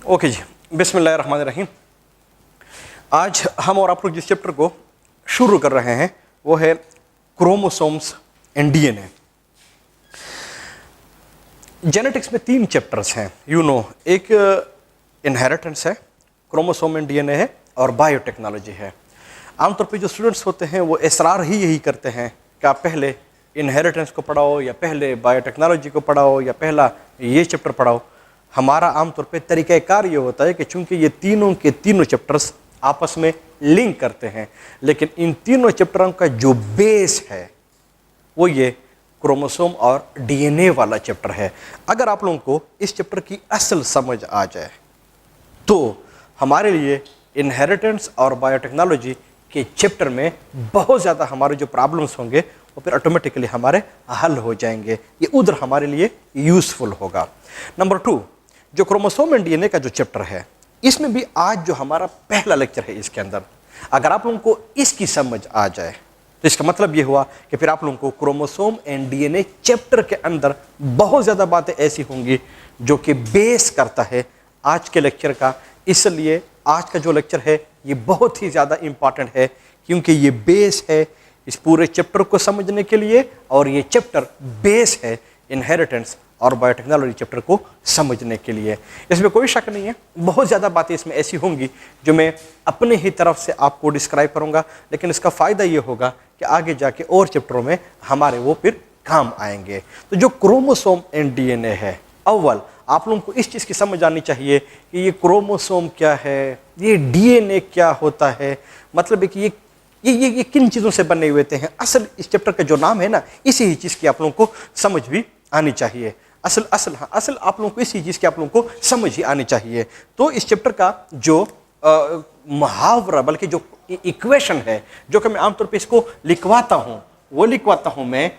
Okay जी, बिस्मिल्लाहिर्रहमानिर्रहीम। आज हम और आप लोग जिस चैप्टर को शुरू कर रहे हैं वो है क्रोमोसोम्स एंड डीएनए। जेनेटिक्स में 3 चैप्टर्स हैं, एक इनहेरिटेंस है, क्रोमोसोम एंड डीएनए है और बायोटेक्नोलॉजी है। आमतौर पे जो स्टूडेंट्स होते हैं वो इसरार ही यही करते हैं कि आप पहले इनहेरिटेंस को पढ़ाओ या पहले बायोटेक्नोलॉजी को पढ़ाओ या पहला ये चैप्टर पढ़ाओ। हमारा आमतौर पे तरीक़ाकार ये होता है कि चूंकि ये तीनों के तीनों चैप्टर्स आपस में लिंक करते हैं, लेकिन इन तीनों चैप्टरों का जो बेस है वो ये क्रोमोसोम और डीएनए वाला चैप्टर है। अगर आप लोगों को इस चैप्टर की असल समझ आ जाए तो हमारे लिए इनहेरिटेंस और बायोटेक्नोलॉजी के चैप्टर में बहुत ज़्यादा हमारे जो प्रॉब्लम्स होंगे वो फिर ऑटोमेटिकली हमारे हल हो जाएंगे। ये उधर हमारे लिए यूज़फुल होगा। नंबर 2, जो क्रोमोसोम एंड डीएनए का जो चैप्टर है, इसमें भी आज जो हमारा पहला लेक्चर है, इसके अंदर अगर आप लोगों को इसकी समझ आ जाए तो इसका मतलब ये हुआ कि फिर आप लोगों को क्रोमोसोम एंड डीएनए चैप्टर के अंदर बहुत ज़्यादा बातें ऐसी होंगी जो कि बेस करता है आज के लेक्चर का। इसलिए आज का जो लेक्चर है ये बहुत ही ज़्यादा इम्पॉर्टेंट है, क्योंकि ये बेस है इस पूरे चैप्टर को समझने के लिए, और ये चैप्टर बेस है इनहेरिटेंस और बायोटेक्नोलॉजी चैप्टर को समझने के लिए। इसमें कोई शक नहीं है, बहुत ज़्यादा बातें इसमें ऐसी होंगी जो मैं अपने ही तरफ से आपको डिस्क्राइब करूँगा, लेकिन इसका फ़ायदा ये होगा कि आगे जाके और चैप्टरों में हमारे वो फिर काम आएंगे। तो जो क्रोमोसोम एंड डीएनए है, अव्वल आप लोगों को इस चीज़ की समझ आनी चाहिए कि ये क्रोमोसोम क्या है, ये डीएनए क्या होता है, मतलब है कि ये किन चीज़ों से बने हुए थे हैं। असल इस चैप्टर का जो नाम है ना, इसी ही चीज़ की आप लोगों को समझ भी आनी चाहिए। असल आप लोगों को इसी चीज़ की आप लोगों को समझ ही आनी चाहिए। तो इस चैप्टर का जो मुहावरा, बल्कि जो इक्वेशन है, जो कि मैं आमतौर पे इसको लिखवाता हूँ, वो लिखवाता हूँ मैं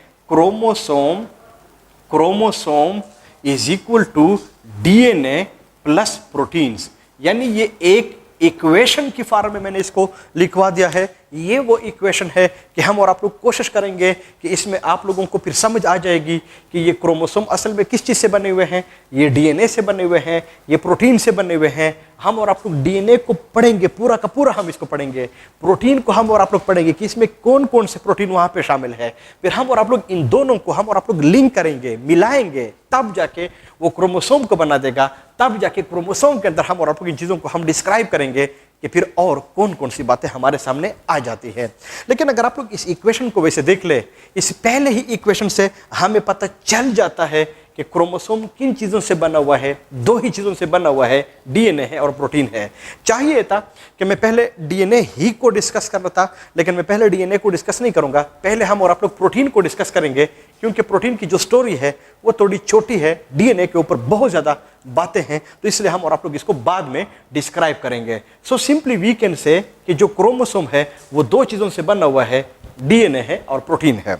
chromosome is equal to DNA plus proteins. यानी ये एक इक्वेशन की फॉर्म में मैंने इसको लिखवा दिया है। ये वो इक्वेशन है कि हम और आप लोग कोशिश करेंगे कि इसमें आप लोगों को फिर समझ आ जाएगी कि ये क्रोमोसोम असल में किस चीज़ से बने हुए हैं, ये डीएनए से बने हुए हैं, ये प्रोटीन से बने हुए हैं। हम और आप लोग डीएनए को पढ़ेंगे, पूरा का पूरा हम इसको पढ़ेंगे। प्रोटीन को हम और आप लोग पढ़ेंगे कि इसमें कौन कौन से प्रोटीन वहाँ पे शामिल है। फिर हम और आप लोग इन दोनों को हम और आप लोग लिंक करेंगे, मिलाएंगे, तब जाके वो क्रोमोसोम को बना देगा। तब जाके क्रोमोसोम के अंदर हम और आप लोग इन चीज़ों को हम डिस्क्राइब करेंगे कि फिर और कौन कौन सी बातें हमारे सामने आ जाती है। लेकिन अगर आप लोग इस इक्वेशन को वैसे देख ले, इस पहले ही इक्वेशन से हमें पता चल जाता है कि क्रोमोसोम किन चीज़ों से बना हुआ है। 2 ही चीज़ों से बना हुआ है, डीएनए है और प्रोटीन है। चाहिए था कि मैं पहले डीएनए ही को डिस्कस करना था, लेकिन मैं पहले डीएनए को डिस्कस नहीं करूंगा। पहले हम और आप लोग प्रोटीन को डिस्कस करेंगे, क्योंकि प्रोटीन की जो स्टोरी है वो थोड़ी छोटी है, डीएनए के ऊपर बहुत ज़्यादा बातें हैं, तो इसलिए हम और आप लोग इसको बाद में डिस्क्राइब करेंगे। So simply we can say कि जो क्रोमोसोम है वो 2 चीज़ों से बना हुआ है, डीएनए है और प्रोटीन है।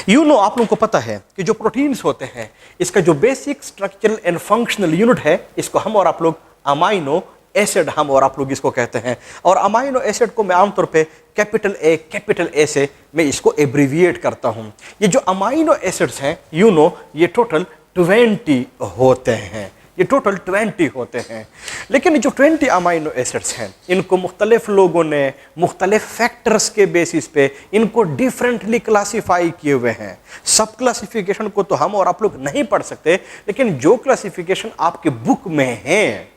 आप लोगों को पता है कि जो प्रोटीन्स होते हैं, इसका जो basic structural and functional unit है, इसको हम और आप लोग अमाइनो एसिड हम और आप लोग इसको कहते हैं। और अमाइनो एसिड को मैं आमतौर पे कैपिटल ए से मैं इसको एब्रीविएट करता हूं। ये जो अमाइनो एसिड्स हैं, ये टोटल 20 होते हैं, ये टोटल 20 होते हैं। लेकिन जो 20 अमाइनो एसिड्स हैं, इनको मुख्तलिफ लोगों ने मुख्तलिफ फैक्टर्स के बेसिस पे इनको डिफरेंटली क्लासीफाई किए हुए हैं। सब क्लासिफिकेशन को तो हम और आप लोग नहीं पढ़ सकते, लेकिन जो क्लासिफिकेशन आपके बुक में है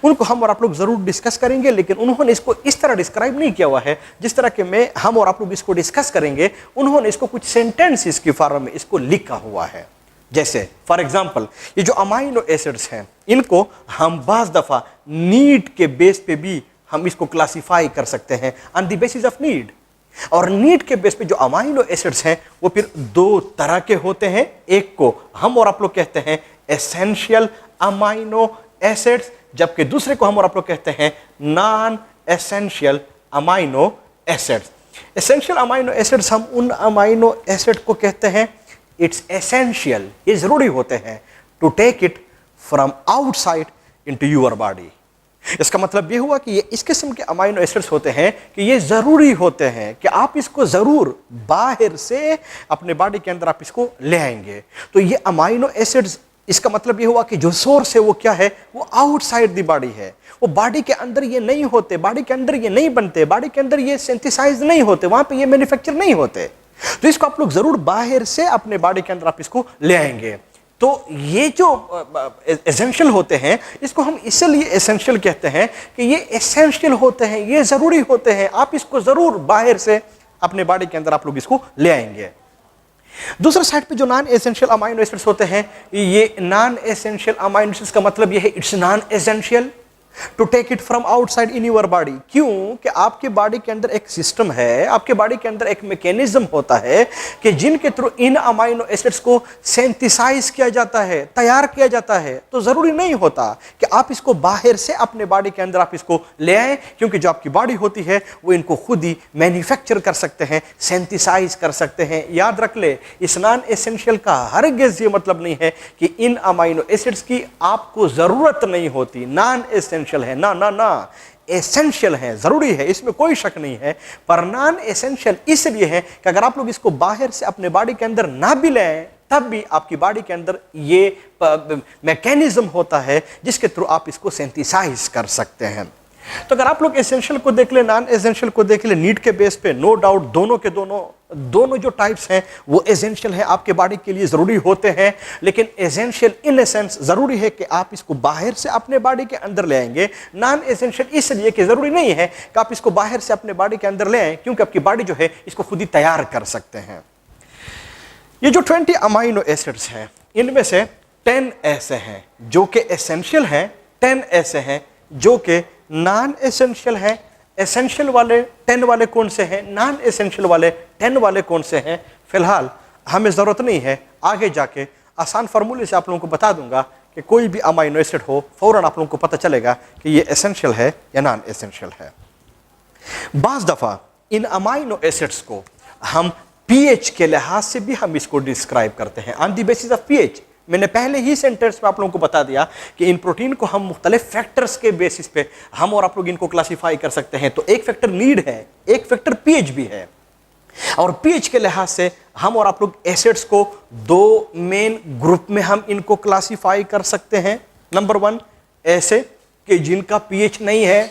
उनको हम और आप लोग जरूर डिस्कस करेंगे। लेकिन उन्होंने इसको इस तरह डिस्क्राइब नहीं किया हुआ है जिस तरह के मैं हम और आप लोग इसको डिस्कस करेंगे। उन्होंने इसको कुछ सेंटेंसेस की फॉर्म में इसको लिखा हुआ है। जैसे फॉर एग्जाम्पल, ये जो अमाइनो एसिड्स हैं, इनको हम बाज़ दफ़ा नीड के बेस पे भी हम इसको क्लासीफाई कर सकते हैं, on the basis of need. और नीड के बेस पे जो अमाइनो एसिड्स हैं वो फिर 2 तरह के होते हैं। एक को हम और आप लोग कहते हैं एसेंशियल अमाइनो एसिड्स, जबकि दूसरे को हम और आप लोग कहते हैं non essential amino acids. Essential amino acids हम उन अमाइनो एसिड को कहते हैं, इट्स एसेंशियल, ये जरूरी होते हैं to take it from outside into your body. इसका मतलब ये हुआ कि ये इस किस्म के अमाइनो एसिड्स होते हैं कि ये जरूरी होते हैं कि आप इसको जरूर बाहर से अपने बॉडी के अंदर आप इसको ले आएंगे। तो ये अमाइनो एसिड्स इसका मतलब ये हुआ कि जो सोर्स है वो क्या है, वो आउटसाइड द बॉडी है, वो बॉडी के अंदर ये नहीं होते, बॉडी के अंदर ये नहीं बनते, बॉडी के अंदर ये सिंथेसाइज नहीं होते, वहां पे ये मैन्युफैक्चर नहीं होते। तो इसको आप लोग जरूर बाहर से अपने बॉडी के अंदर आप इसको ले आएंगे। तो ये जो एसेंशियल होते हैं, इसको हम इसलिए एसेंशियल कहते हैं कि ये एसेंशियल होते हैं, ये जरूरी होते हैं, आप इसको जरूर बाहर से अपने बॉडी के अंदर आप लोग इसको ले आएंगे। दूसरे साइड पे जो नॉन एसेंशियल अमाइनो एसिड्स होते हैं, ये नॉन एसेंशियल अमाइनो एसिड्स का मतलब ये है it's non essential to take it from outside in your body. क्यों कि आपके बॉडी के अंदर एक सिस्टम है, आपके बॉडी के अंदर एक मैकेनिज्म होता है कि जिनके थ्रू इन अमाइनो एसिड्स को सिंथेसाइज किया जाता है, तैयार किया जाता है। तो जरूरी नहीं होता कि आप इसको बाहर से अपने बॉडी के अंदर आप इसको ले आए, क्योंकि जो आपकी बॉडी होती है वो इनको खुद ही मैन्युफैक्चर कर सकते हैं, सिंथेसाइज कर सकते हैं। याद रख ले, इस नॉन एसेंशियल का हरगिज़ ये मतलब नहीं है कि इन अमाइनो एसिड्स की आपको जरूरत नहीं होती। नॉन एसेंशियल है ना ना ना, एसेंशियल है, जरूरी है, इसमें कोई शक नहीं है। पर नॉन एसेंशियल इसलिए है कि अगर आप लोग इसको बाहर से अपने बॉडी के अंदर ना भी लें, तब भी आपकी बॉडी के अंदर ये मैकेनिज्म होता है जिसके थ्रू आप इसको सिंथेसाइज कर सकते हैं। तो अगर आप लोग एसेंशियल को देख ले, नॉन एसेंशियल को देख ले, नीड के बेस पे नो डाउट दोनों के दोनों जो टाइप्स हैं वो एसेंशियल है, आपके बॉडी के लिए जरूरी होते हैं। लेकिन एसेंशियल इन ए सेंस जरूरी है कि आप इसको बाहर से अपने बॉडी के अंदर ले आएंगे। नॉन एसेंशियल इसलिए कि जरूरी नहीं है कि आप इसको बाहर से अपने बॉडी के अंदर ले आएं, क्योंकि आपकी बॉडी जो है इसको खुद ही तैयार कर सकते हैं। ये जो 20 अमाइनो एसिड्स हैं, इनमें से 10 ऐसे हैं जो कि एसेंशियल हैं, 10 ऐसे हैं जो कि नॉन एसेंशियल है। एसेंशियल वाले 10 वाले कौन से हैं, नॉन एसेंशियल वाले 10 वाले कौन से हैं, फिलहाल हमें ज़रूरत नहीं है। आगे जाके आसान फार्मूले से आप लोगों को बता दूंगा कि कोई भी अमाइनो एसिड हो, फौरन आप लोगों को पता चलेगा कि ये एसेंशियल है या नॉन एसेंशियल है। बाज़ दफ़ा इन अमाइनो एसिड्स को हम पीएच के लिहाज से भी हम इसको डिस्क्राइब करते हैं, on the basis of pH. मैंने पहले ही सेंटेंस में आप लोगों को बता दिया कि इन प्रोटीन को हम मुख्तलिफ फैक्टर्स के बेसिस पे हम और आप लोग इनको क्लासीफाई कर सकते हैं। तो एक फैक्टर नीड है, एक फैक्टर पीएच भी है, और पीएच के लिहाज से हम और आप लोग एसिड्स को 2 मेन ग्रुप में हम इनको क्लासीफाई कर सकते हैं। नंबर 1 ऐसे कि जिनका पीएच नहीं है।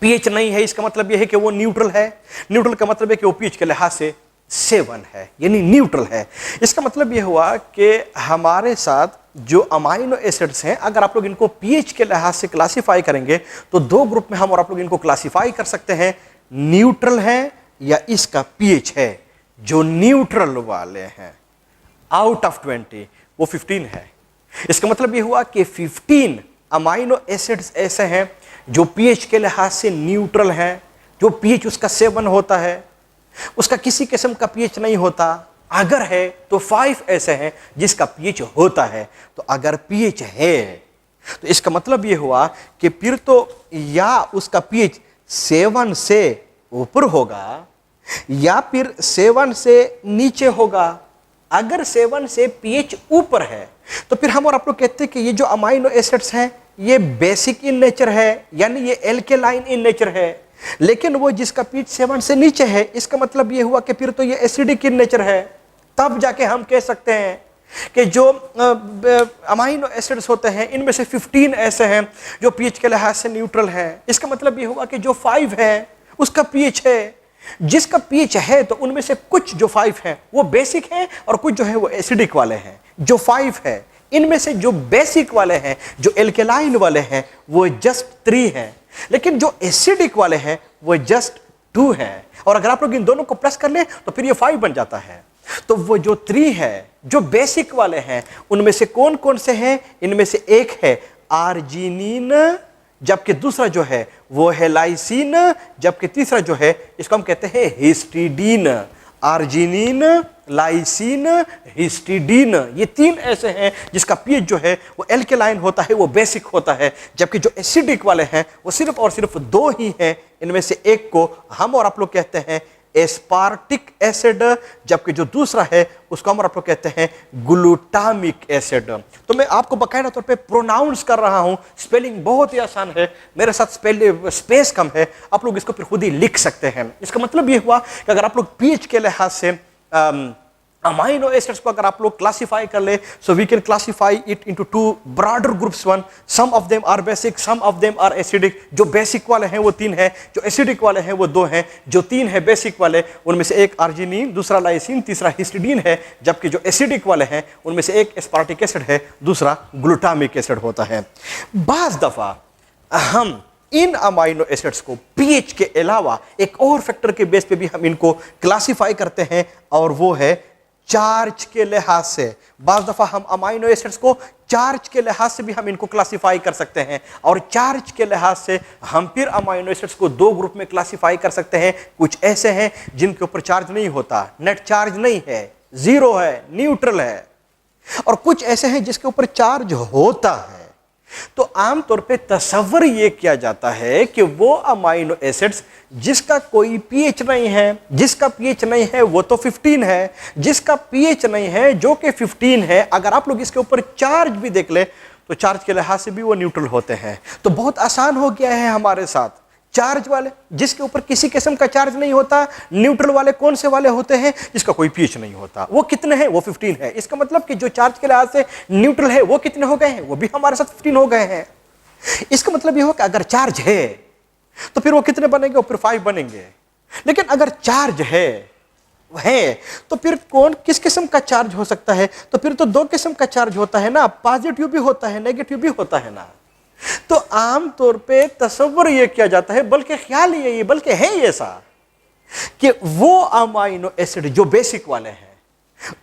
पीएच नहीं है इसका मतलब यह है कि वो न्यूट्रल है। न्यूट्रल का मतलब है कि वो पीएच के लिहाज से 7 है, यानी न्यूट्रल है। इसका मतलब यह हुआ कि हमारे साथ जो अमाइनो एसिड्स हैं, अगर आप लोग इनको पीएच के लिहाज से क्लासीफाई करेंगे तो 2 ग्रुप में हम और आप लोग इनको क्लासीफाई कर सकते हैं, न्यूट्रल है या इसका पीएच है। जो न्यूट्रल वाले हैं आउट ऑफ 20 वो 15 है। इसका मतलब यह हुआ कि 15 अमाइनो एसिड्स ऐसे हैं जो पीएच के लिहाज से न्यूट्रल हैं, जो पीएच उसका 7 होता है, उसका किसी किस्म का पीएच नहीं होता। अगर है तो 5 ऐसे हैं जिसका पीएच होता है। तो अगर पीएच है तो इसका मतलब यह हुआ कि फिर तो या उसका पीएच 7 से ऊपर होगा या फिर 7 से नीचे होगा। अगर 7 से पीएच ऊपर है तो फिर हम और आप लोग कहते हैं कि ये जो अमाइनो एसिड्स हैं ये बेसिक इन नेचर है, यानी ये एल्केलाइन इन नेचर है। लेकिन वो जिसका पीएच 7 से नीचे है, इसका मतलब ये हुआ कि फिर तो ये एसिडिक इन नेचर है। तब जाके हम कह सकते हैं कि जो अमाइनो एसिड्स होते हैं इनमें से 15 ऐसे हैं जो पीएच के लिहाज से न्यूट्रल हैं। इसका मतलब ये हुआ कि जो 5 है उसका पीएच है। जिसका पीएच है तो उनमें से कुछ जो 5 हैं वो बेसिक हैं और कुछ जो है वो एसिडिक वाले हैं। जो 5 है इनमें से जो बेसिक वाले हैं, जो एल्केलाइन वाले हैं, वो जस्ट 3 हैं, लेकिन जो एसिडिक वाले हैं वो जस्ट 2 हैं। और अगर आप लोग इन दोनों को प्लस कर लें तो फिर ये 5 बन जाता है। तो वो जो 3 है, जो बेसिक वाले हैं, उनमें से कौन कौन से हैं? इनमें से एक है आर्जिनिन, जबकि दूसरा जो है वो है लाइसिन, जबकि तीसरा जो है इसको हम कहते हैं हिस्टिडीन। आर्जिनिन, लाइसिन, हिस्टिडीन, ये 3 ऐसे हैं जिसका पीएच जो है वो एल्केलाइन होता है, वो बेसिक होता है। जबकि जो एसिडिक वाले हैं वो सिर्फ और सिर्फ 2 ही हैं। इनमें से एक को हम और आप लोग कहते हैं एस्पार्टिक एसिड, जबकि जो दूसरा है उसको हम और आप लोग कहते हैं ग्लूटामिक एसिड। तो मैं आपको बाकायदा तौर पे प्रोनाउंस कर रहा हूं, स्पेलिंग बहुत ही आसान है, मेरे साथ स्पेस कम है, आप लोग इसको फिर खुद ही लिख सकते हैं। इसका मतलब ये हुआ कि अगर आप लोग पीएच के लिहाज से अमाइनो एसिड्स को अगर आप लोग क्लासिफाई कर ले, so we can classify it into two broader groups. One, some of them are basic, some of them are acidic. जो बेसिक वाले हैं वो 3 हैं, जो एसिडिक वाले हैं वो 2 हैं। जो 3 है बेसिक वाले, उनमें से एक अर्जिनिन, दूसरा लाइसिन, तीसरा हिस्टिडीन है। जबकि जो एसिडिक वाले हैं उनमें से एक एस्पार्टिक एसिड है, दूसरा ग्लूटामिक एसिड होता है। बाज़ दफा हम इन अमाइनो एसिड्स को पीएच के अलावा एक और फैक्टर के बेस पे भी हम इनको क्लासिफाई करते हैं, और वो है चार्ज के लिहाज से। बाज़ दफा हम अमाइनो एसिड्स को चार्ज के लिहाज से भी हम इनको क्लासिफाई कर सकते हैं, और चार्ज के लिहाज से हम फिर अमाइनो एसिड्स को 2 ग्रुप में क्लासिफाई कर सकते हैं। कुछ ऐसे हैं जिनके ऊपर चार्ज नहीं होता, नेट चार्ज नहीं है, जीरो है, न्यूट्रल है, और कुछ ऐसे हैं जिसके ऊपर चार्ज होता है। तो आमतौर पे तसव्वुर ये किया जाता है कि वो अमाइनो एसिड्स जिसका कोई पीएच नहीं है, जिसका पीएच नहीं है वो तो 15 है, जिसका पीएच नहीं है जो कि 15 है, अगर आप लोग इसके ऊपर चार्ज भी देख ले तो चार्ज के लिहाज से भी वो न्यूट्रल होते हैं। तो बहुत आसान हो गया है हमारे साथ। चार्ज वाले जिसके ऊपर किसी किस्म का चार्ज नहीं होता, न्यूट्रल वाले कौन से वाले होते हैं, जिसका कोई पीएच नहीं होता। वो कितने हैं, वो 15 है। इसका मतलब कि जो चार्ज के लिहाज से न्यूट्रल है वो कितने हो गए हैं, वो भी हमारे साथ 15 हो गए हैं। इसका मतलब ये हो कि अगर चार्ज है तो फिर वो कितने बनेंगे, वो फिर 5 बनेंगे। लेकिन अगर चार्ज है तो फिर कौन किस किस्म का चार्ज हो सकता है, तो फिर तो 2 किस्म का चार्ज होता है ना, पॉजिटिव भी होता है, नेगेटिव भी होता है ना। तो आमतौर पे तसव्वुर ये किया जाता है, बल्कि ख्याल ये बल्कि है ऐसा कि वो अमाइनो एसिड जो बेसिक वाले हैं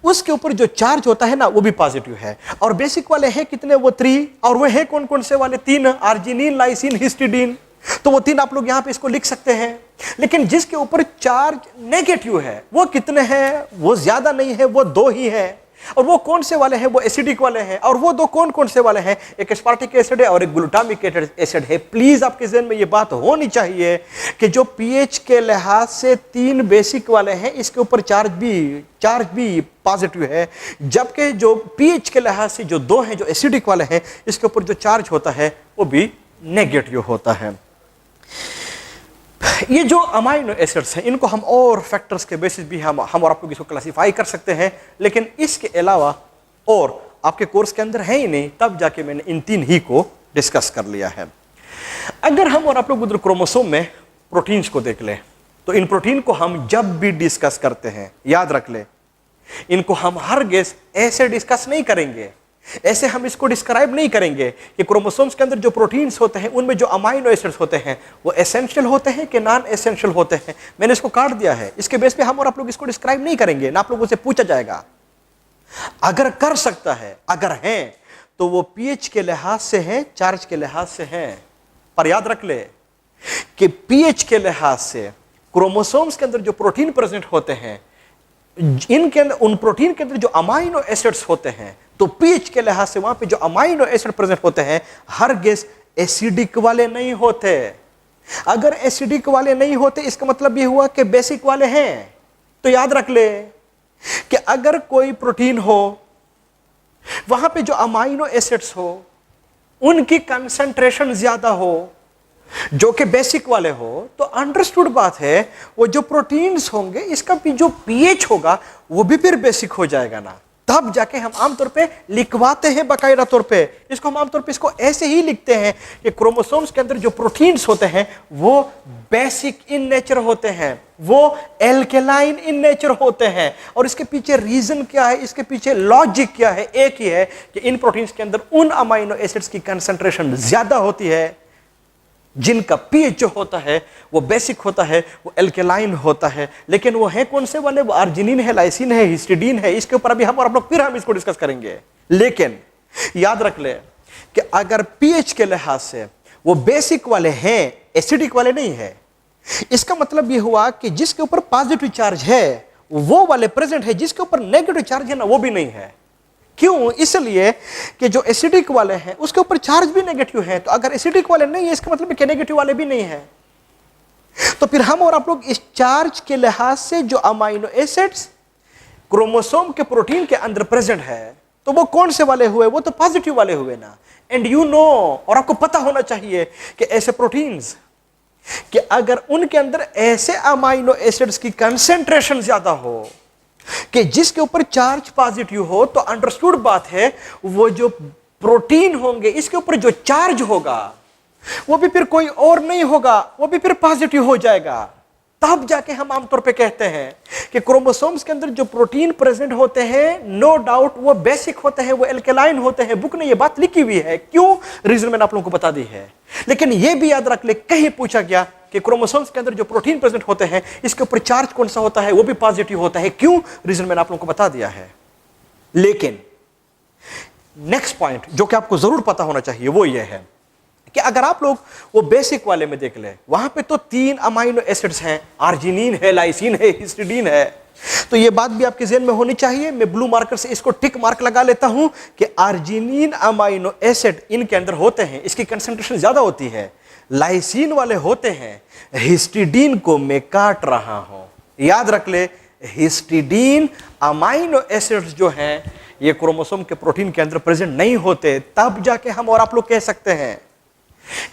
उसके ऊपर जो चार्ज होता है ना वो भी पॉजिटिव है। और बेसिक वाले हैं कितने, वो 3, और वो है कौन कौन से वाले, 3, अर्जिनिन, लाइसिन, हिस्टिडीन। तो वो 3 आप लोग यहां पे इसको लिख सकते हैं। लेकिन जिसके ऊपर चार्ज नेगेटिव है वो कितने हैं, वो ज्यादा नहीं है, वो 2 ही है। और वो कौन से वाले हैं, वो एसिडिक वाले हैं। और वो 2 कौन कौन से वाले हैं, एक एस्पार्टिक एसिड है और एक ग्लूटामिक एसिड है। प्लीज आपके ज़हन में ये बात होनी चाहिए कि जो पीएच के लिहाज से 3 बेसिक वाले हैं इसके ऊपर चार्ज भी पॉजिटिव है, जबकि जो पीएच के लिहाज से जो 2 हैं जो एसिडिक वाले हैं इसके ऊपर जो चार्ज होता है वो भी नेगेटिव होता है। ये जो अमाइनो एसिड्स हैं इनको हम और फैक्टर्स के बेसिस भी हम और आप लोग इसको क्लासिफाई कर सकते हैं, लेकिन इसके अलावा और आपके कोर्स के अंदर है ही नहीं, तब जाके मैंने इन 3 ही को डिस्कस कर लिया है। अगर हम और आप लोग उधर क्रोमोसोम में प्रोटीन्स को देख लें तो इन प्रोटीन को हम जब भी डिस्कस करते हैं, याद रख ले, इनको हम हरगिज़ ऐसे डिस्कस नहीं करेंगे, ऐसे हम इसको डिस्क्राइब नहीं करेंगे कि क्रोमोसोम्स के अंदर जो प्रोटीन्स होते हैं उनमें जो अमाइनो एसिड्स होते हैं वो एसेंशियल होते हैं कि नॉन एसेंशियल होते हैं। मैंने इसको काट दिया है, इसके बेस पे हम और आप लोग इसको डिस्क्राइब नहीं करेंगे, ना आप लोगों से पूछा जाएगा। अगर कर सकता है, अगर है तो वो पीएच के लिहाज से है, चार्ज के लिहाज से है। पर याद रख ले कि पीएच के लिहाज से क्रोमोसोम्स के अंदर जो प्रोटीन प्रेजेंट होते हैं इनके अंदर, उन प्रोटीन के अंदर जो अमाइनो एसिड्स होते हैं, तो पीएच के लिहाज से वहां पे जो अमाइनो एसिड प्रेजेंट होते हैं हरगिज़ एसिडिक वाले नहीं होते। अगर एसिडिक वाले नहीं होते इसका मतलब ये हुआ कि बेसिक वाले हैं। तो याद रख ले कि अगर कोई प्रोटीन हो वहां पे जो अमाइनो एसिड्स हो उनकी कंसंट्रेशन ज्यादा हो जो कि बेसिक वाले हो, तो अंडरस्टूड बात है वो जो प्रोटीन्स होंगे इसका भी जो पीएच होगा वो भी फिर बेसिक हो जाएगा ना। तब जाके हम आमतौर पे लिखवाते हैं बाकायदा तौर पे, इसको हम आमतौर पे इसको ऐसे ही लिखते हैं कि क्रोमोसोम्स के अंदर जो प्रोटीन्स होते हैं वो बेसिक इन नेचर होते हैं, वो एल्केलाइन इन नेचर होते हैं। और इसके पीछे रीजन क्या है, इसके पीछे लॉजिक क्या है, एक ही है कि इन प्रोटीन्स के अंदर उन अमाइनो एसिड्स की कंसंट्रेशन ज्यादा होती है जिनका पीएच जो होता है वो बेसिक होता है, वो एल्केलाइन होता है। लेकिन वो है कौन से वाले, वो अर्जिनिन है, लाइसिन है, हिस्टिडीन है। इसके ऊपर अभी हम और आप लोग फिर हम इसको डिस्कस करेंगे। लेकिन याद रख ले कि अगर पीएच के लिहाज से वो बेसिक वाले हैं, एसिडिक वाले नहीं है, इसका मतलब ये हुआ कि जिसके ऊपर पॉजिटिव चार्ज है वो वाले प्रेजेंट है, जिसके ऊपर नेगेटिव चार्ज है ना वो भी नहीं है। क्यों? इसलिए कि जो एसिडिक वाले हैं उसके ऊपर चार्ज भी नेगेटिव है। तो अगर एसिडिक वाले नहीं है इसका मतलब कि नेगेटिव वाले भी नहीं है। तो फिर हम और आप लोग इस चार्ज के लिहाज से जो अमाइनो एसिड्स क्रोमोसोम के प्रोटीन के अंदर प्रेजेंट है तो वो कौन से वाले हुए, वो तो पॉजिटिव वाले हुए ना। एंड यू नो, और आपको पता होना चाहिए कि ऐसे प्रोटीन्स कि अगर उनके अंदर ऐसे अमाइनो एसिड्स की कंसेंट्रेशन ज्यादा हो कि जिसके ऊपर चार्ज पॉजिटिव हो तो अंडरस्टूड बात है वो जो प्रोटीन होंगे इसके ऊपर जो चार्ज होगा वो भी फिर कोई और नहीं होगा, वो भी फिर पॉजिटिव हो जाएगा। तब जाके हम आमतौर पे कहते हैं कि क्रोमोसोम्स के अंदर जो प्रोटीन प्रेजेंट होते हैं नो डाउट वो बेसिक होते हैं, वो एल्केलाइन होते हैं। बुक ने ये बात लिखी हुई है, क्यों, रीजन मैंने आप लोगों को बता दी है। लेकिन ये भी याद रख ले, कहीं पूछा गया कि क्रोमोसोम्स के अंदर जो प्रोटीन प्रेजेंट होते हैं इसके ऊपर चार्ज कौन सा होता है, वो भी पॉजिटिव होता है, क्यों, रीजन मैंने आप लोगों को बता दिया है। लेकिन नेक्स्ट पॉइंट जो कि आपको जरूर पता होना चाहिए वो ये है कि अगर आप लोग वो बेसिक वाले में देख ले, वहां पे तो 3 अमाइनो एसिड्स हैं, आर्जिनिन है, लाइसिन है, हिस्टिडीन है। तो ये बात भी आपके ज़हन में होनी चाहिए। मैं ब्लू मार्कर से इसको टिक मार्क लगा लेता हूं कि आर्जिनिन अमाइनो एसिड इनके अंदर होते हैं, इसकी कंसंट्रेशन ज्यादा होती है। लाइसिन वाले होते हैं, हिस्टिडीन को मैं काट रहा हूं, याद रख ले। हिस्टिडीन अमाइनो एसिड्स जो हैं ये क्रोमोसोम के प्रोटीन के अंदर प्रेजेंट नहीं होते। तब जाके हम और आप लोग कह सकते हैं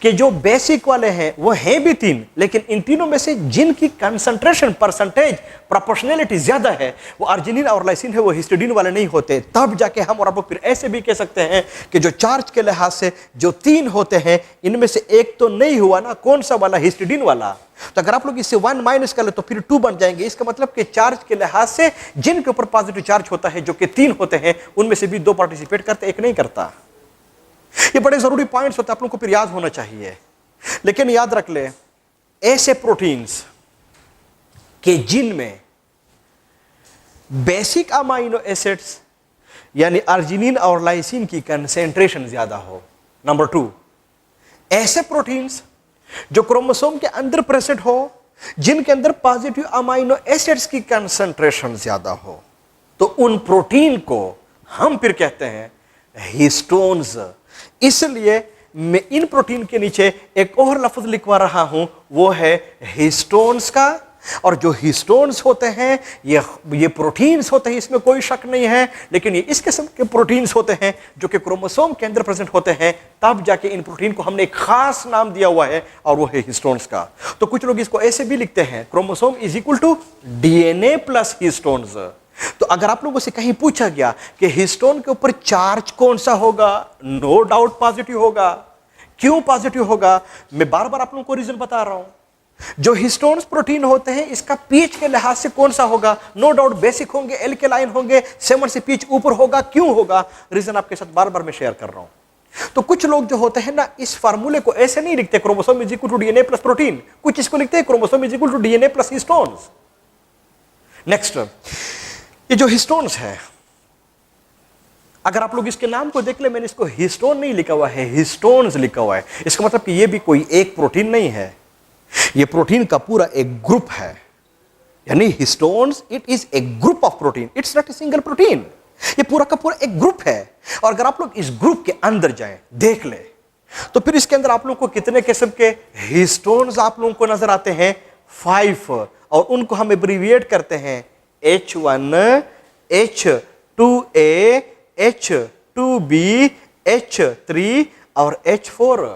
कि जो बेसिक वाले हैं वो हैं भी 3, लेकिन इन तीनों में से जिनकी कंसंट्रेशन, परसेंटेज, प्रोपोर्शनैलिटी ज्यादा है वो आर्जिनिन और लाइसिन है, वो हिस्टिडीन वाले नहीं होते। तब जाके हम और आप लोग फिर ऐसे भी कह सकते हैं कि जो चार्ज के लिहाज से जो 3 होते हैं इनमें से एक तो नहीं हुआ ना, कौन सा वाला, हिस्टिडीन वाला। तो अगर आप लोग इससे 1 माइनस कर ले तो फिर 2 बन जाएंगे। इसका मतलब कि चार्ज के लिहाज से जिनके ऊपर पॉजिटिव चार्ज होता है, जो कि 3 होते हैं, उनमें से भी 2 पार्टिसिपेट करते, एक नहीं करता। ये बड़े जरूरी पॉइंट्स होते हैं, आप लोगों को फिर याद होना चाहिए। लेकिन याद रख ले, ऐसे प्रोटीन्स के जिनमें बेसिक अमाइनो एसिड्स यानी आर्जिनिन और लाइसिन की कंसेंट्रेशन ज्यादा हो। नंबर 2, ऐसे प्रोटीन्स जो क्रोमोसोम के अंदर प्रेजेंट हो जिनके अंदर पॉजिटिव अमाइनो एसिड्स की कंसेंट्रेशन ज्यादा हो, तो उन प्रोटीन को हम फिर कहते हैं हिस्टोन्स। इसलिए मैं इन प्रोटीन के नीचे एक और लफ्ज लिखवा रहा हूं, वो है हिस्टोन्स का। और जो हिस्टोन्स होते हैं ये प्रोटीन्स होते हैं, इसमें कोई शक नहीं है। लेकिन ये इस किस्म के प्रोटीन्स होते हैं जो कि क्रोमोसोम के अंदर प्रेजेंट होते हैं। तब जाके इन प्रोटीन को हमने एक खास नाम दिया हुआ है और वो है हिस्टोन्स का। तो कुछ लोग इसको ऐसे भी लिखते हैं, chromosome is equal to DNA plus histones. तो अगर आप लोगों से कहीं पूछा गया कि हिस्टोन के ऊपर चार्ज कौन सा होगा, नो डाउट पॉजिटिव होगा। क्यों पॉजिटिव होगा, मैं बार बार आप लोगों को रीजन बता रहा हूं। जो हिस्टोन्स प्रोटीन होते हैं इसका पीच के लिहाज से कौन सा होगा, नो डाउट बेसिक होंगे, एल्केलाइन होंगे, 7 से पीच ऊपर होगा। क्यों होगा, रीजन आपके साथ बार बार मैं शेयर कर रहा हूं। तो कुछ लोग जो होते हैं ना, इस फार्मूले को ऐसे नहीं लिखते chromosome is equal to DNA plus protein, कुछ इसको लिखते हैं chromosome is equal to DNA plus histones. Next, ये जो हिस्टोन्स है, अगर आप लोग इसके नाम को देख ले, मैंने इसको हिस्टोन नहीं लिखा हुआ है, हिस्टोन्स लिखा हुआ है। इसका मतलब कि ये भी कोई एक प्रोटीन नहीं है, ये प्रोटीन का पूरा एक ग्रुप है। यानी histones it is a group of protein, it's not a single protein. ये पूरा का पूरा एक ग्रुप है। और अगर आप लोग इस ग्रुप के अंदर जाएं, देख ले, तो फिर इसके अंदर आप लोग को कितने किस्म के हिस्टोन्स आप लोगों को नजर आते हैं, 5। और उनको हम एब्रीविएट करते हैं H1, H2A, H2B, H3 और H4।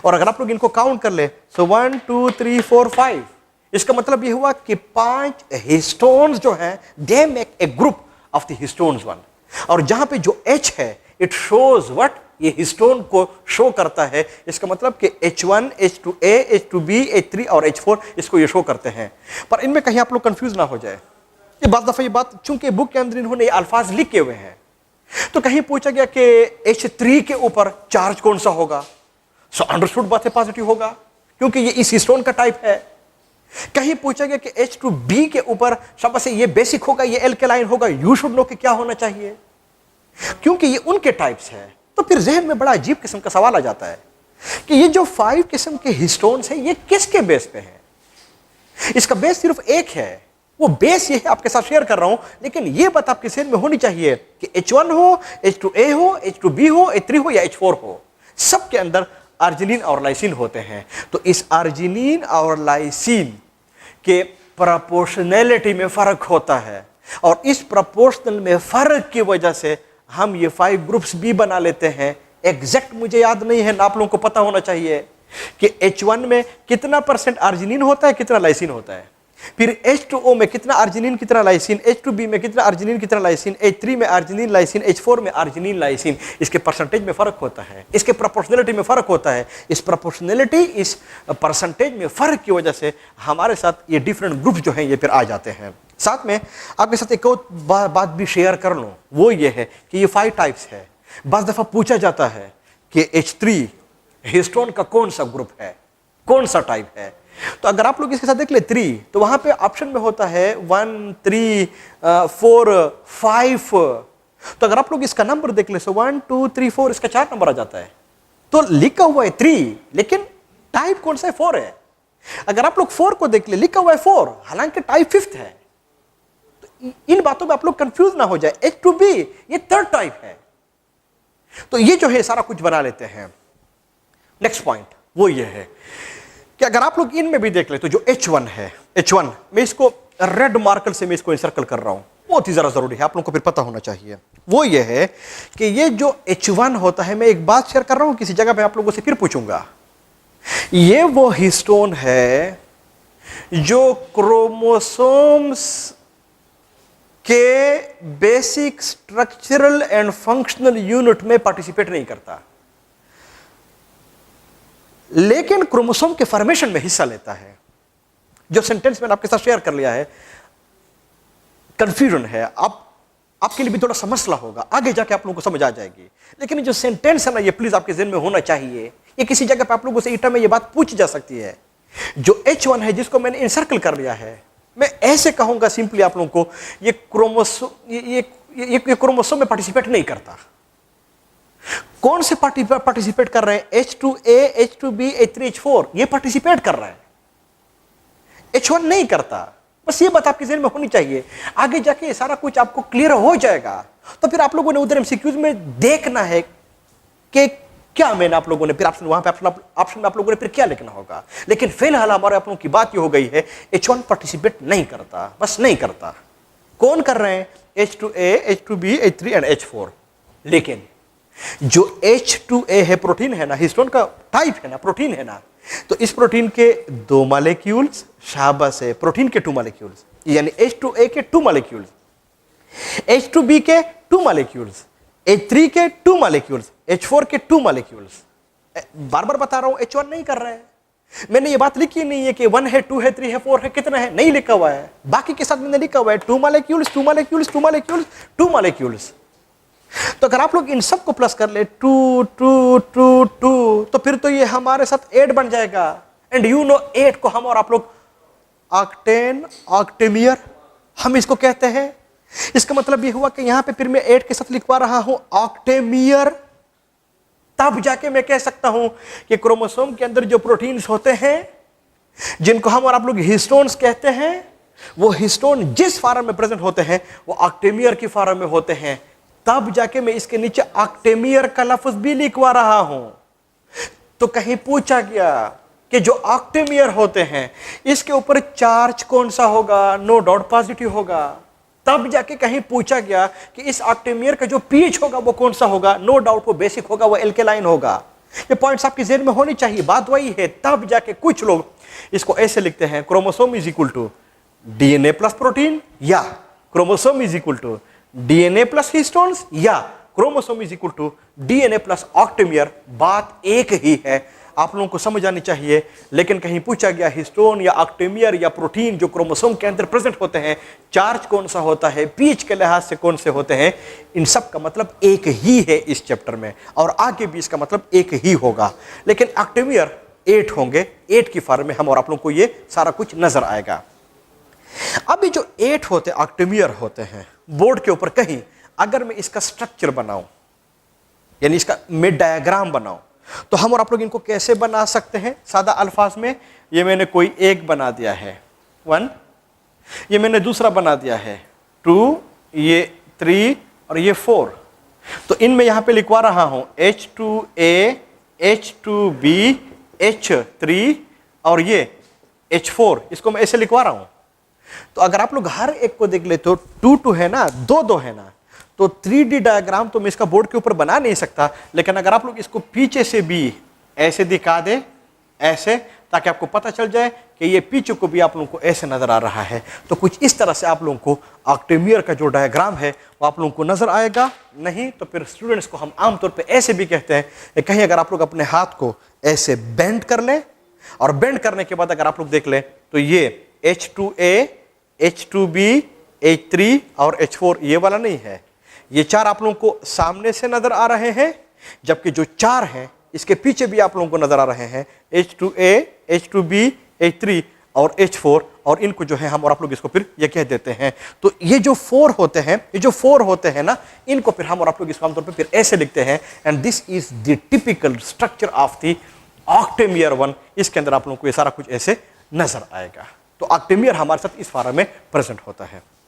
और अगर आप लोग इनको काउंट कर ले तो 1 2 3 4 5, इसका मतलब यह हुआ कि 5 हिस्टोन्स जो हैं they make a group of the histones 1। और जहां पे जो H है इट शोज व्हाट, ये हिस्टोन को शो करता है। इसका मतलब कि H1, H2A, H2B, H3 और H4 इसको ये शो करते हैं। पर इनमें कहीं आप लोग कंफ्यूज ना हो जाए। ये बात दफा ये बात, चूंकि बुक के अंदर इन्होंने ये अल्फाज लिखे हुए हैं, तो कहीं पूछा गया कि H3 के ऊपर चार्ज कौन सा होगा, सो अंडरस्टूड बात है पॉजिटिव होगा, क्योंकि ये इस हिस्टोन का टाइप है। कहीं पूछा गया कि H2B के ऊपर शाबाश ये बेसिक होगा, ये एल्केलाइन होगा, यू शुड नो कि क्या होना चाहिए, क्योंकि ये उनके टाइप्स है। तो फिर जहन में बड़ा अजीब किस्म का सवाल आ जाता है कि ये जो 5 किस्म के हिस्टोन्स हैं ये किसके बेस पे हैं। इसका बेस सिर्फ एक है, वो बेस ये है, आपके साथ शेयर कर रहा हूं। लेकिन ये बात आपके जहन में होनी चाहिए कि H1 हो, H2A हो, H2B हो, H3 हो या H4 हो, सबके अंदर आर्जिनिन और लाइसिन होते हैं। तो इस आर्जिनिन और लाइसिन के प्रोपोर्शनैलिटी में फर्क होता है, और इस प्रोपोर्शनल में फर्क की वजह से हम ये 5 ग्रुप्स भी बना लेते हैं। एग्जैक्ट मुझे याद नहीं है, आप लोगों को पता होना चाहिए कि H1 में कितना % आर्जिनिन होता है, कितना लाइसिन होता है। फिर H2O में कितना अर्जिनिन कितना लाइसिन, H2B में कितना अर्जिनिन कितना लाइसिन, H3 में अर्जिनिन लाइसिन, H4 में अर्जिनिन लाइसिन। इसके परसेंटेज में फर्क होता है, इसके प्रोपोर्शनलिटी में फर्क होता है। इस प्रोपोर्शनलिटी, इस परसेंटेज में फर्क की वजह से हमारे साथ ये डिफरेंट ग्रुप जो हैं ये फिर आ जाते हैं। साथ में आपके साथ एक और बात भी शेयर कर लूं, वो ये है कि ये 5 टाइप्स है। बस दफा पूछा जाता है कि H3 हिस्टोन का कौन सा ग्रुप है, कौन सा टाइप है। तो अगर आप लोग इसके साथ देख ले 3, तो वहां पे ऑप्शन में होता है 1, 3, 4, 5। तो अगर आप लोग इसका नंबर देख ले, 1, 2, 3, 4, इसका 4 नंबर आ जाता है। तो लिखा हुआ है 3, लेकिन टाइप कौन सा है? 4 है। अगर आप लोग 4 को देख ले, लिखा हुआ है 4, हालांकि टाइप 5th है। तो इन बातों में आप लोग कंफ्यूज ना हो जाए। H2B ये 3rd टाइप है। तो ये जो है सारा कुछ बना लेते हैं। नेक्स्ट पॉइंट वो ये है कि अगर आप लोग इनमें भी देख ले, तो जो H1 है, H1 मैं इसको रेड मार्कर से मैं इसको इंसर्कल कर रहा हूं, बहुत ही जरा जरूरी है, आप लोगों को फिर पता होना चाहिए। वो ये है कि ये जो H1 होता है, मैं एक बात शेयर कर रहा हूं, किसी जगह पे आप लोगों से फिर पूछूंगा, ये वो हिस्टोन है जो क्रोमोसोम्स के basic structural and functional unit में पार्टिसिपेट नहीं करता, लेकिन क्रोमोसोम के फॉर्मेशन में हिस्सा लेता है। जो सेंटेंस मैंने आपके साथ शेयर कर लिया है, कंफ्यूजन है, आपके लिए भी थोड़ा सा मसला होगा, आगे जाके आप लोगों को समझ आ जाएगी। लेकिन जो सेंटेंस है ना, ये प्लीज आपके ज़हन में होना चाहिए। ये किसी जगह पे आप लोगों से ईटा में ये बात पूछी जा सकती है। जो H1 है, जिसको मैंने इंसर्कल कर लिया है, मैं ऐसे कहूंगा सिंपली आप लोगों को, ये क्रोमोसोम में पार्टिसिपेट नहीं करता। कौन से पार्टिसिपेट कर रहे हैं? H2A, H2B, H3, H4 ये पार्टिसिपेट कर रहा है, H1 नहीं करता। बस ये बात आपके ज़हन में होनी चाहिए। आगे जाके ये सारा कुछ आपको क्लियर हो जाएगा। तो फिर आप लोगों ने उधर MCQs में देखना है कि क्या मैंने आप लोगों ने फिर ऑप्शन, वहां पे ऑप्शन में आप लोगों ने फिर क्या लिखना होगा। लेकिन फिलहाल हमारे आप लोगों की बात ये हो गई है, H1 पार्टिसिपेट नहीं करता, बस नहीं करता। कौन कर रहे हैं? H2A, H2B, H3 and H4। लेकिन जो H2A है, प्रोटीन है ना, हिस्टोन का टाइप है ना, प्रोटीन है ना, तो इस प्रोटीन के 2 मॉलिक्यूल्स, शाबाश है, प्रोटीन के 2 मॉलिक्यूल्स, यानी H2A के 2 मॉलिक्यूल्स, H2B के 2 मॉलिक्यूल्स, H3 के 2 मॉलिक्यूल्स, H4 के 2 मॉलिक्यूल्स। बार बार बता रहा हूं, H1 नहीं कर रहे हैं। मैंने ये बात लिखी नहीं है कि 1 है, 2 है, 3 है, 4 है, कितना है, नहीं लिखा हुआ है। बाकी के साथ मैंने लिखा हुआ है 2 मॉलिक्यूल्स, 2 मॉलिक्यूल्स, 2 मॉलिक्यूल्स, 2 मॉलिक्यूल्स। तो अगर आप लोग इन सब को प्लस कर ले 2, 2, 2, 2, तो फिर तो ये हमारे साथ 8 बन जाएगा। एंड यू नो 8 को हम और आप लोग ऑक्टेन, ऑक्टेमियर हम इसको कहते हैं। इसका मतलब ये हुआ कि यहां पे फिर मैं 8 के साथ लिखवा रहा हूं ऑक्टेमियर। तब जाके मैं कह सकता हूं कि क्रोमोसोम के अंदर जो प्रोटीन्स होते हैं, जिनको हम और आप लोग हिस्टोन्स कहते हैं, वो हिस्टोन जिस फॉर्म में प्रेजेंट होते हैं वो ऑक्टेमियर की फॉर्म में होते हैं। तब जाके मैं इसके नीचे ऑक्टेमियर का लफ्ज भी लिखवा रहा हूं। तो कहीं पूछा गया कि जो ऑक्टेमियर होते हैं इसके ऊपर चार्ज कौन सा होगा? नो डाउट पॉजिटिव होगा। तब जाके कहीं पूछा गया कि इस ऑक्टेमियर का जो पीएच होगा वो कौन सा होगा? नो डाउट वो बेसिक होगा, वो एल्केलाइन होगा। ये पॉइंट्स आपके ज़हन में होनी चाहिए, बात वही है। तब जाके कुछ लोग इसको ऐसे लिखते हैं, chromosome is equal to DNA plus protein, या chromosome is equal to DNA plus histones, या chromosome is equal to DNA plus octamer. बात एक ही है, आप लोगों को समझ आनी चाहिए। लेकिन कहीं पूछा गया हिस्टोन या ऑक्टेमियर या प्रोटीन जो क्रोमोसोम के अंदर प्रेजेंट होते हैं, चार्ज कौन सा होता है, पीएच के लिहाज से कौन से होते हैं, इन सब का मतलब एक ही है इस चैप्टर में, और आगे भी इसका मतलब एक ही होगा। लेकिन ऑक्टेमियर 8 होंगे, 8 की फॉर्म में हम और आप लोगों को ये सारा कुछ नजर आएगा। अभी जो 8 होते ऑक्टेमियर होते हैं, बोर्ड के ऊपर कहीं अगर मैं इसका स्ट्रक्चर बनाऊं, यानी इसका मैं डायग्राम बनाऊं, तो हम और आप लोग इनको कैसे बना सकते हैं? सादा अल्फाज में, ये मैंने कोई एक बना दिया है 1, ये मैंने दूसरा बना दिया है 2, ये 3 और ये 4। तो इनमें यहां पे लिखवा रहा हूं H2A, H2B, H3 और ये H4, इसको मैं ऐसे लिखवा रहा हूं। तो अगर आप लोग हर एक को देख ले तो 2 है ना, 2 है ना, तो 3D डायग्राम तो मैं इसका बोर्ड के ऊपर बना नहीं सकता। लेकिन अगर आप लोग इसको पीछे से भी ऐसे दिखा दे, ऐसे, ताकि आपको पता चल जाए कि ये पीछे को भी आप लोगों को ऐसे नज़र आ रहा है। तो कुछ इस तरह से आप लोगों को ऑक्टेमियर का जो डायग्राम है वो आप लोगों को नज़र आएगा। नहीं तो फिर स्टूडेंट्स को हम आमतौर पर ऐसे भी कहते हैं, कहीं अगर आप लोग अपने हाथ को ऐसे बेंड कर लें और बेंड करने के बाद अगर आप लोग देख लें तो ये H2A, H2B, H3 और H4 ये वाला नहीं है, ये चार आप लोगों को सामने से नजर आ रहे हैं, जबकि जो चार हैं इसके पीछे भी आप लोगों को नजर आ रहे हैं, H2A, H2B, H3 और H4, और इनको जो है हम और आप लोग इसको फिर ये कह देते हैं। तो ये जो फोर होते हैं ना, इनको फिर हम और आप लोग इसको आमतौर पर फिर ऐसे लिखते हैं, and this is the typical structure of the octamer one. इसके अंदर आप लोगों को ये सारा कुछ ऐसे नजर आएगा। तो ऑक्टेमियर हमारे साथ इस फार्म में प्रेजेंट होता है।